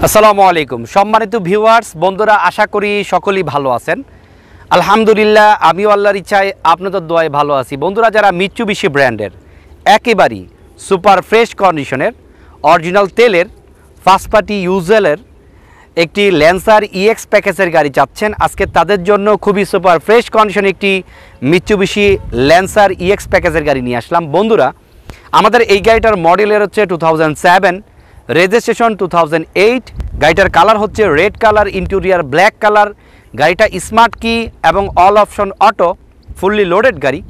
আসসালামু আলাইকুম সম্মানিত ভিউয়ার্স বন্ধুরা, আশা করি সকলেই ভালো আছেন। আলহামদুলিল্লাহ আমিও আল্লাহর ইচ্ছায় আপনাদের দোয়ায় ভালো আছি। বন্ধুরা, যারা মিৎসুবিশি ব্র্যান্ডের একেবারেই সুপার ফ্রেশ কন্ডিশনের অরিজিনাল তেলের ফার্স্ট পার্টি ইউজেলের একটি ল্যান্সার ইএক্স প্যাকেজের গাড়ি চাচ্ছেন, আজকে তাদের জন্য খুবই সুপার ফ্রেশ কন্ডিশন একটি মিৎসুবিশি ল্যান্সার ইএক্স প্যাকেজের গাড়ি নিয়ে আসলাম। বন্ধুরা, আমাদের এই গাড়িটার মডেলের হচ্ছে 2007, রেজিস্ট্রেশন 2008। গাড়িটার কালার হচ্ছে red colour, interior black colour. গাড়িটা স্মার্ট কি এবং all option auto, fully loaded গাড়ি।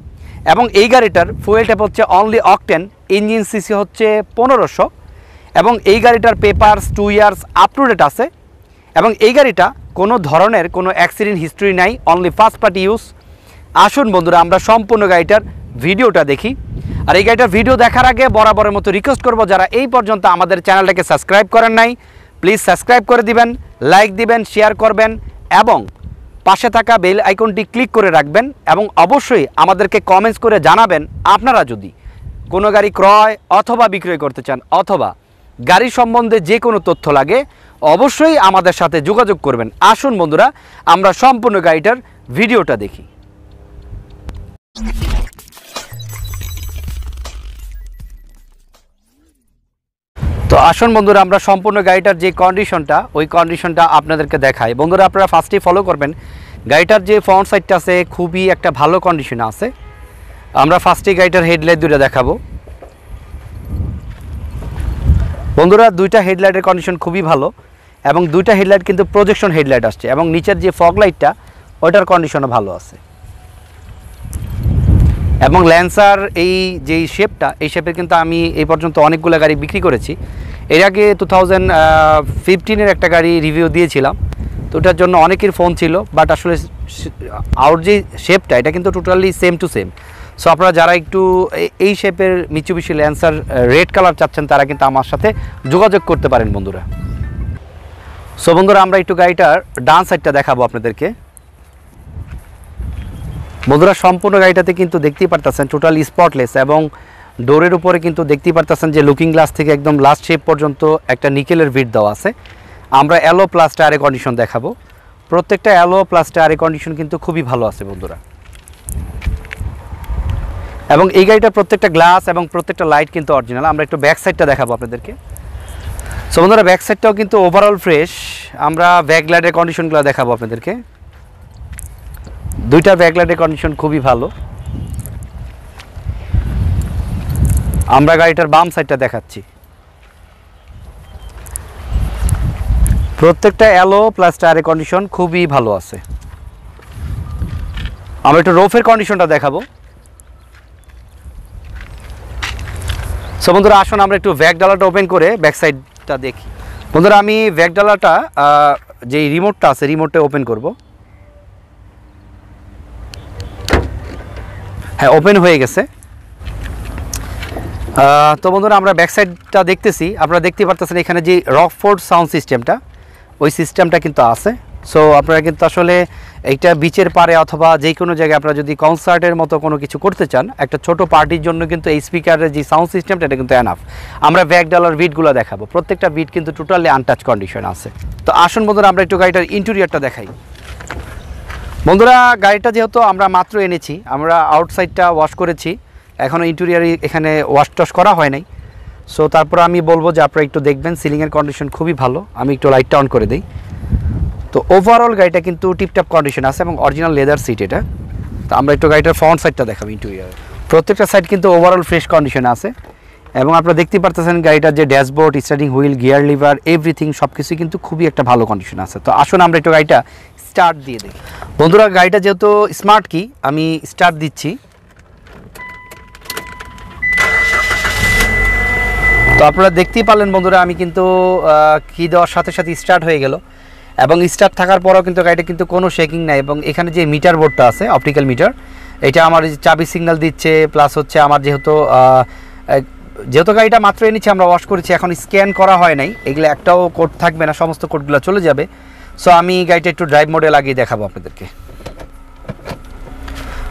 এবং এই গাড়িটার ফুয়েল ট্যাপ হচ্ছে অনলি অকটেন, ইঞ্জিন সিসি হচ্ছে 1500 এবং এই গাড়িটার papers 2 years up to date আছে। এবং এই গাড়িটা কোনো ধরনের কোনো অ্যাক্সিডেন্ট হিস্ট্রি নাই, অনলি ফার্স্ট পার্টি ইউজ। আসুন বন্ধুরা, আমরা সম্পূর্ণ গাড়িটার ভিডিওটা দেখি। আর এই গাড়িটার ভিডিও দেখার আগে বরাবরের মতো রিকোয়েস্ট করব, যারা এই পর্যন্ত আমাদের চ্যানেলটাকে সাবস্ক্রাইব করেন নাই, প্লিজ সাবস্ক্রাইব করে দিবেন, লাইক দিবেন, শেয়ার করবেন এবং পাশে থাকা বেল আইকনটি ক্লিক করে রাখবেন। এবং অবশ্যই আমাদেরকে কমেন্টস করে জানাবেন আপনারা যদি কোনো গাড়ি ক্রয় অথবা বিক্রয় করতে চান অথবা গাড়ি সম্বন্ধে যে কোনো তথ্য লাগে, অবশ্যই আমাদের সাথে যোগাযোগ করবেন। আসুন বন্ধুরা, আমরা সম্পূর্ণ গাড়িটার ভিডিওটা দেখি। তো আসুন বন্ধুরা, আমরা সম্পূর্ণ গাড়িটার যে কন্ডিশনটা ওই কন্ডিশনটা আপনাদেরকে দেখাই। বন্ধুরা, আপনারা ফার্স্টেই ফলো করবেন, গাড়িটার যে ফ্রন্ট সাইডটা আছে খুবই একটা ভালো কন্ডিশনে আছে। আমরা ফার্স্টেই গাড়িটার হেডলাইট দুটো দেখাবো। বন্ধুরা, দুইটা হেডলাইটের কন্ডিশন খুবই ভালো এবং দুইটা হেডলাইট কিন্তু প্রজেকশন হেডলাইট আসছে এবং নিচের যে ফগ লাইটটা ওইটার কন্ডিশনও ভালো আছে। এবং ল্যান্সার এই যেই শেপটা, এই শেপের কিন্তু আমি এই পর্যন্ত অনেকগুলো গাড়ি বিক্রি করেছি। এর আগে 2015-এর একটা গাড়ি রিভিউ দিয়েছিলাম, তো ওটার জন্য অনেকের ফোন ছিল, বাট আসলে আউট যে শেপটা এটা কিন্তু totally same to same. So আপনারা যারা একটু এই শেপের মিৎসুবিশি ল্যান্সার রেড কালার চাচ্ছেন, তারা কিন্তু আমার সাথে যোগাযোগ করতে পারেন বন্ধুরা। সো বন্ধুরা, আমরা একটু গাড়িটার ডান সাইডটা দেখাবো আপনাদেরকে। বন্ধুরা, সম্পূর্ণ গাড়িটাতে কিন্তু দেখতেই পারতেছেন টোটালি স্পটলেস এবং ডোরের উপরে কিন্তু দেখতেই পারতেছেন যে লুকিং গ্লাস থেকে একদম লাস্ট শেপ পর্যন্ত একটা নিকেলের ভিট দেওয়া আছে। আমরা অ্যালো প্লাস টায়ারের কন্ডিশন দেখাবো। প্রত্যেকটা অ্যালো প্লাস টায়ারের কন্ডিশন কিন্তু খুবই ভালো আছে বন্ধুরা। এবং এই গাড়িটার প্রত্যেকটা গ্লাস এবং প্রত্যেকটা লাইট কিন্তু অরিজিনাল। আমরা একটু ব্যাক সাইডটা দেখাবো আপনাদেরকে। সো বন্ধুরা, ব্যাক সাইডটাও কিন্তু ওভারঅল ফ্রেশ। আমরা ব্যাক লাইটের কন্ডিশনগুলো দেখাবো আপনাদেরকে। দুইটা ব্যাকলাইটের কন্ডিশন খুবই ভালো। আমরা গাড়িটার বাম সাইডটা দেখাচ্ছি। প্রত্যেকটা অ্যালো প্লাস টায়ারের কন্ডিশন খুবই ভালো আছে। আমরা একটু রোফের কন্ডিশনটা দেখাবো। সো বন্ধুরা, আসুন আমরা একটু ব্যাক ডালাটা ওপেন করে ব্যাক সাইডটা দেখি। বন্ধুরা, আমি ব্যাক ডালাটা যেই রিমোটটা আছে রিমোটটা ওপেন করব। হ্যাঁ, ওপেন হয়ে গেছে। তো বন্ধুরা, আমরা ব্যাক সাইডটা দেখতেছি। আপনারা দেখতে পারতেছেন এখানে যে রকফোর্ড সাউন্ড সিস্টেমটা, ওই সিস্টেমটা কিন্তু আছে। সো আপনারা কিন্তু আসলে এইটা বিচের পারে অথবা যে কোনো জায়গায় আপনারা যদি কনসার্টের মতো কোনো কিছু করতে চান, একটা ছোট পার্টির জন্য কিন্তু এই স্পিকারের যে সাউন্ড সিস্টেমটা এটা কিন্তু এনাফ। আমরা ব্যাক ডালার বিটগুলো দেখাবো। প্রত্যেকটা বিট কিন্তু টোটালি আনটাচ কন্ডিশন আছে। তো আসুন বন্ধুরা, আমরা একটু গাড়িটার ইন্টেরিয়রটা দেখাই। বন্ধুরা, গাড়িটা যেহেতু আমরা মাত্র এনেছি, আমরা আউটসাইডটা ওয়াশ করেছি, এখনও ইন্টেরিয়ারে এখানে ওয়াশ টশ করা হয় নাই। সো তারপর আমি বলবো যে আপনারা একটু দেখবেন, সিলিংয়ের কন্ডিশন খুবই ভালো। আমি একটু লাইটটা অন করে দিই। তো ওভারঅল গাড়িটা কিন্তু টিপটপ কন্ডিশন আছে এবং অরিজিনাল লেদার সিট এটা। তো আমরা একটু গাড়িটার ফ্রন্ট সাইডটা দেখাবো ইন্টেরিয়ার। প্রত্যেকটা সাইড কিন্তু ওভারঅল ফ্রেশ কন্ডিশনে আছে এবং আপনারা দেখতে পারতেছেন গাড়িটার যে dashboard, starting wheel, gear liver, everything সব কিছুই কিন্তু খুবই একটা ভালো কন্ডিশন আছে। তো আসুন আমরা একটু গাড়িটা স্টার্ট দিয়ে দেখি। বন্ধুরা, গাড়িটা যেহেতু স্মার্ট কি, আমি স্টার্ট দিচ্ছি। তো আপনারা দেখতেই পারলেন বন্ধুরা, আমি কিন্তু কি দেওয়ার সাথে সাথে স্টার্ট হয়ে গেল এবং স্টার্ট থাকার পরেও কিন্তু গাড়িটা কিন্তু কোনো শেকিং নাই। এবং এখানে যে মিটার বোর্ডটা আছে, অপটিক্যাল মিটার, এটা আমার চাবি সিগন্যাল দিচ্ছে। প্লাস হচ্ছে আমার যেহেতু গাড়িটা মাত্র এনেছি, আমরা ওয়াশ করেছি, এখন স্ক্যান করা হয় নাই, এগুলো একটাও কোড থাকবে না, সমস্ত কোডগুলো চলে যাবে। সো আমি গাড়িটা একটু ড্রাইভ মোডে লাগিয়ে দেখাবো আপনাদেরকে।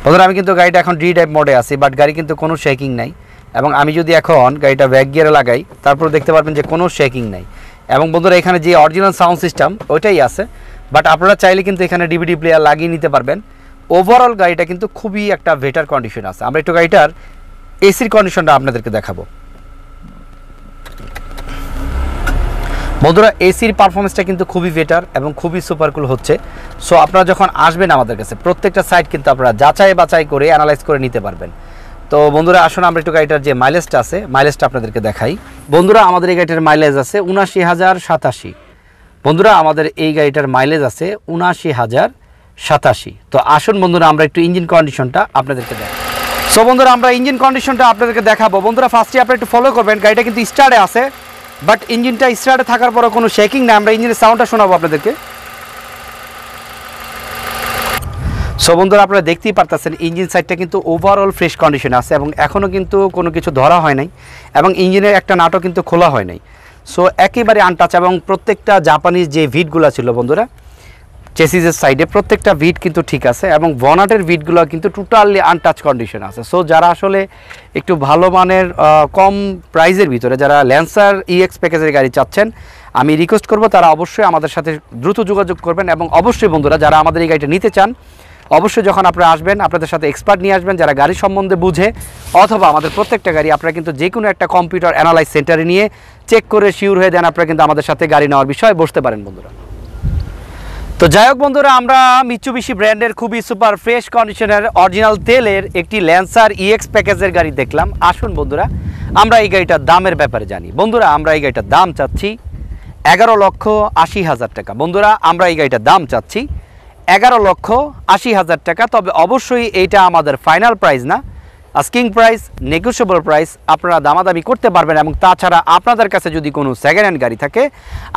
বন্ধুরা, আমি কিন্তু গাড়িটা এখন ডি ড্রাইভ মোডে আছি, বাট গাড়ি কিন্তু কোনো শেকিং নাই। এবং আমি যদি এখন গাড়িটা ব্যাক গিয়ারে লাগাই, তারপর দেখতে পারবেন যে কোনো শেকিং নাই। এবং বন্ধুরা এখানে যে অরিজিনাল সাউন্ড সিস্টেম ওইটাই আছে, বাট আপনারা চাইলে কিন্তু এখানে ডিভিডি প্লেয়ার লাগিয়ে নিতে পারবেন। ওভারঅল গাড়িটা কিন্তু খুবই একটা বেটার কন্ডিশন আছে। আমরা একটু গাড়িটার এসির কন্ডিশনটা আপনাদেরকে দেখাবো। বন্ধুরা এসির পারফরমেন্সটা কিন্তু খুবই বেটার এবং খুবই সুপারকুল হচ্ছে। সো আপনারা যখন আসবেন আমাদের কাছে প্রত্যেকটা সাইট কিন্তু আপনারা যাচাই বাছাই করে অ্যানালাইজ করে নিতে পারবেন। তো বন্ধুরা আসুন আমরা একটু গাড়িটার যে মাইলেজটা আছে মাইলেজটা আপনাদেরকে দেখাই। বন্ধুরা আমাদের এই গাড়িটার মাইলেজ আছে ৭৯,০৮৭। বন্ধুরা আমাদের এই গাড়িটার মাইলেজ আছে ৭৯,০৮৭। তো আসুন বন্ধুরা আমরা একটু ইঞ্জিন কন্ডিশনটা আপনাদেরকে দেখাই। সো বন্ধুরা আমরা ইঞ্জিন কন্ডিশনটা আপনাদেরকে দেখাবো। বন্ধুরা ফার্স্টে আপনারা একটু ফলো করবেন, গাড়িটা কিন্তু স্টার্টে আছে, বাট ইঞ্জিনটা স্টার্টে থাকার পরও কোনো শেকিং না। আমরা ইঞ্জিনের সাউন্ডটা শোনাবো আপনাদেরকে। সো বন্ধুরা আপনারা দেখতেই পারতেছেন ইঞ্জিন সাইডটা কিন্তু ওভারঅল ফ্রেশ কন্ডিশনে আছে এবং এখনও কিন্তু কোনো কিছু ধরা হয় নাই এবং ইঞ্জিনের একটা নাটও কিন্তু খোলা হয় নাই। সো একেবারে আনটাচ এবং প্রত্যেকটা জাপানিজ যে ভিটগুলো ছিল বন্ধুরা চেসিসের সাইডে প্রত্যেকটা ভিট কিন্তু ঠিক আছে এবং বনাটের ভিটগুলো কিন্তু টোটালি আনটাচ কন্ডিশন আছে। সো যারা আসলে একটু ভালো মানের কম প্রাইজের ভিতরে যারা ল্যান্সার ইএক্স প্যাকেজের গাড়ি চাচ্ছেন, আমি রিকোয়েস্ট করব তারা অবশ্যই আমাদের সাথে দ্রুত যোগাযোগ করবেন। এবং অবশ্যই বন্ধুরা যারা আমাদের এই গাড়িটা নিতে চান অবশ্যই যখন আপনারা আসবেন আপনাদের সাথে এক্সপার্ট নিয়ে আসবেন যারা গাড়ি সম্বন্ধে বুঝে, অথবা আমাদের প্রত্যেকটা গাড়ি আপনারা কিন্তু যে কোনো একটা কম্পিউটার অ্যানালাইজ সেন্টারে নিয়ে চেক করে শিওর হয়ে দেন আপনারা কিন্তু আমাদের সাথে গাড়ি নেওয়ার বিষয়ে বসতে পারেন বন্ধুরা। তো যাই হোক বন্ধুরা আমরা মিৎসুবিশি ব্র্যান্ডের খুবই সুপার ফ্রেশ কন্ডিশনের অরিজিনাল তেলের একটি ল্যান্সার ইএক্স প্যাকেজের গাড়ি দেখলাম। আসুন বন্ধুরা আমরা এই গাড়িটার দামের ব্যাপারে জানি। বন্ধুরা আমরা এই গাড়িটার দাম চাচ্ছি ১১,৮০,০০০ টাকা। বন্ধুরা আমরা এই গাড়িটার দাম চাচ্ছি ১১,৮০,০০০ টাকা। তবে অবশ্যই এইটা আমাদের ফাইনাল প্রাইস না, আস্কিং প্রাইস, নেগোশিয়েবল প্রাইস। আপনারা দামাদামি করতে পারবেন এবং তাছাড়া আপনাদের কাছে যদি কোনো সেকেন্ড হ্যান্ড গাড়ি থাকে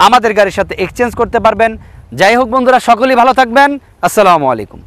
আমাদের গাড়ির সাথে এক্সচেঞ্জ করতে পারবেন। যাই হোক বন্ধুরা সকলেই ভালো থাকবেন। আসসালামু আলাইকুম।